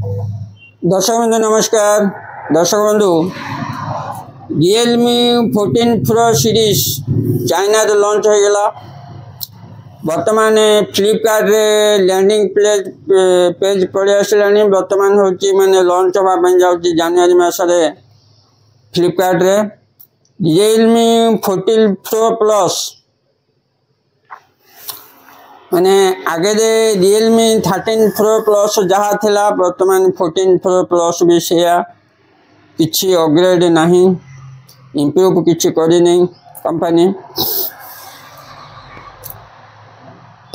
दर्शक बंधु नमस्कार। दर्शक बंधु रियलमी 14 प्रो सीरीज चाइना रे लॉन्च हो गला। वर्तमान फ्लिपकार्ट रे लैंडिंग पेज पड़े आसलानी। वर्तमान होची माने लॉन्च होगा जाऊँगी जनवरी मास रे फ्लिपकार्ट रे रियलमी 14 प्रो प्लस माने आगे रियलमी 13 प्रो प्लस जहाँ थिला वर्तमान 14 प्रो प्लस भी सेया किछि अपग्रेड नहीं इम्प्रूव किछि करी नहीं कंपनी।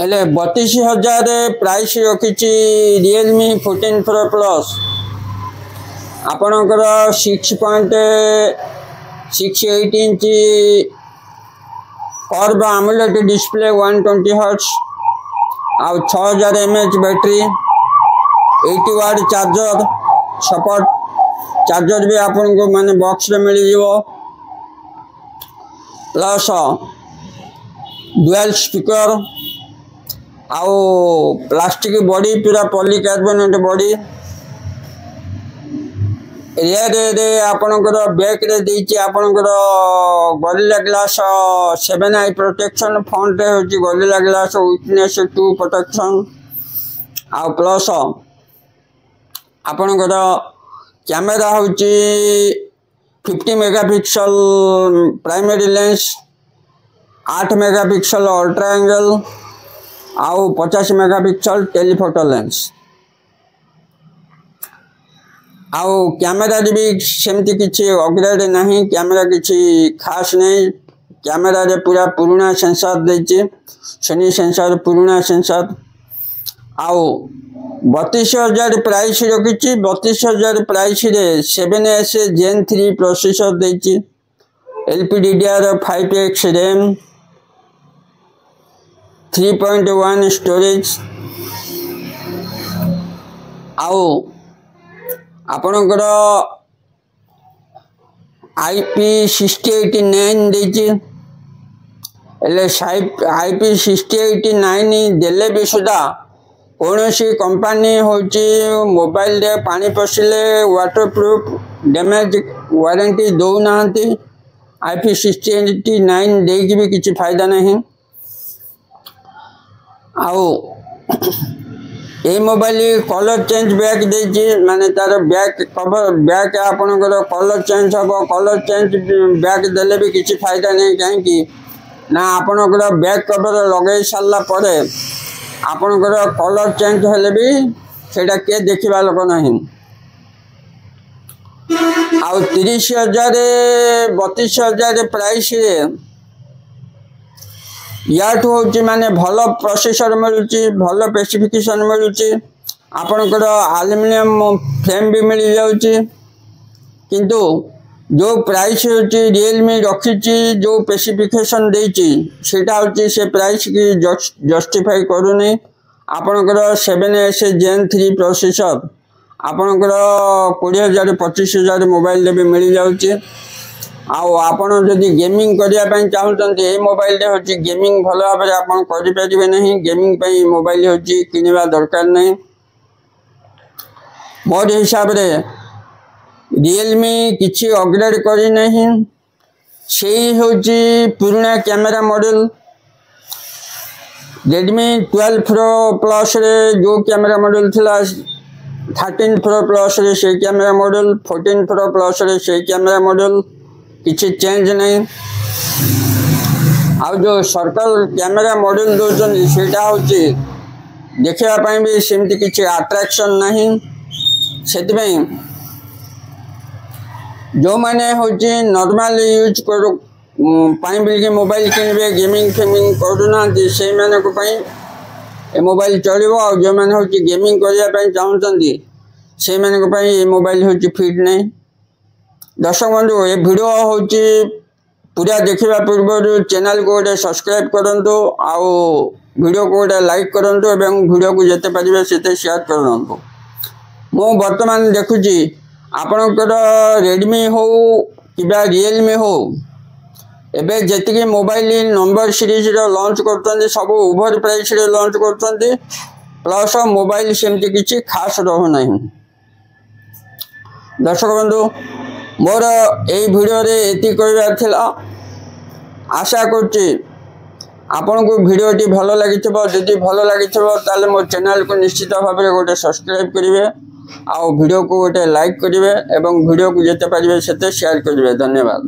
एले 32,000 प्राइस रखी रियलमी 14 प्रो प्लस आपणकर 6.68 inch curve AMOLED display 120 hertz आउ 6000 mAh battery 80 watt charger support charger भी आपन को माने बॉक्स रे मिल जिवो प्लस डुअल स्पीकर आउ प्लास्टिक बॉडी पूरा पॉलीकार्बोनेट बॉडी रियर रे आपनकर बैक रे देछि आपनकर गोरिल्ला ग्लास 7 आई प्रोटेक्शन फ्रंट रे होछि गोरिल्ला ग्लास विटनेस 2 प्रोटेक्शन आ प्लस आपनकर कैमरा होछि 50 megapixel primary lens 8 megapixel ultra angle आउ 50 मेगापिक्सल टेलीफोटो लेंस आउ कैमरा भी सेमती किसी अपग्रेड नहीं कैमरा किसी खास नहीं कैमरा रे पूरा पुराना सेंसर देछि सोनी सेंसर पुराना सेंसर आउ 32,000 प्राइस रखी 32,000 प्राइस रे 7S Gen 3 प्रोसेसर देछि LPDDR5X रैम 3.1 स्टोरेज आउ आपणकर IP69 देछि एले IP69 देले भी सुधा कौन सी कंपनी होची मोबाइल रे पानी पसिले वाटरप्रूफ डैमेज वारंटी दो नांती IP69 देकी भी किछि फायदा नहीं आउ ये मोबाइल कलर चेंज बैक देछि माने तार बैक कवर बैक आपनकर कलर चेंज हबो कलर चेंज बैक देले भी किछि फायदा नहीं काहे कि ना आपनकर बैक कवर लगे साला परे आपनकर कलर चेंज हेले भी सेटा के देखिबा लोक नहीं आ 30,000 32,000 प्राइस रे याठू होची माने भलो प्रोसेसर मिलुची भलो स्पेसिफिकेशन मिलुची आपनकर एल्युमिनियम फ्रेम भी मिल जाउची किंतु जो प्राइस होची रियलमी रखीची जो स्पेसिफिकेशन देची सेटा होची से प्राइस की जस्टिफाई करूनी आपनकर 7S Gen 3 प्रोसेसर आपनकर 20,000 25,000 मोबाइल रे भी मिल जाउची आउ आपण जदि गेमिंग करिया पई चाहउतंती ए मोबाइल रे होची गेमिंग भलो भाबरे आपण करि परिबे नहीं गेमिंग पई मोबाइल होची किनिबा दरकार नहीं मोर हिसाब रे रियलमी किछि अपग्रेड करि नहीं सेही होची पुराना camera model Redmi 12 Pro Plus रे जो कैमरा मॉडल थिला 13 Pro Plus रे से कैमरा मॉडल 14 Pro Plus रे से कैमरा मॉडल किसी चेंज नहीं आ जो सर्कल कैमरा मॉडल दौरान सेटा होची देखा भी सेमती किसी अट्रैक्शन नहीं से जो मैंने होची नॉर्मल यूज करो बिल्कुल मोबाइल किनबे गेमिंग फेमिंग करूना से माने को पई ए मोबाइल चलिबो आ जो मैंने होची गेमिंग करिया पई चाहउचंदी से माने को पई ए मोबाइल होची फिट नहीं। दर्शक बंधु ये वीडियो होची पूरा देखिबा पूर्व चैनल को गोटे सब्सक्राइब करंतु आउ वीडियो को गोटे लाइक करंतु एवं वीडियो को जेते परिबे सेते शेयर करंतु। मो वर्तमान देखुची आपनकर रेडमी हो किबा रियलमी हो एबे जेतिकी मोबाइल नंबर सीरीज रे लॉन्च करतंदी सब ओवर प्राइस रे लॉन्च करतंदी प्लस मोबाइल सेमती किछि खास रहु नहीं। दर्शक बंधु मोर यही भिडियो ये कहला आशा करुच्ची आपण को भिडियोटी भल लगी जदि भल लगी मो चैनल को निश्चित भाव में गोटे सब्सक्राइब करेंगे आ भिडियो को गोटे लाइक करेंगे और भिडियो को जिते पारे से शेयर करेंगे। धन्यवाद।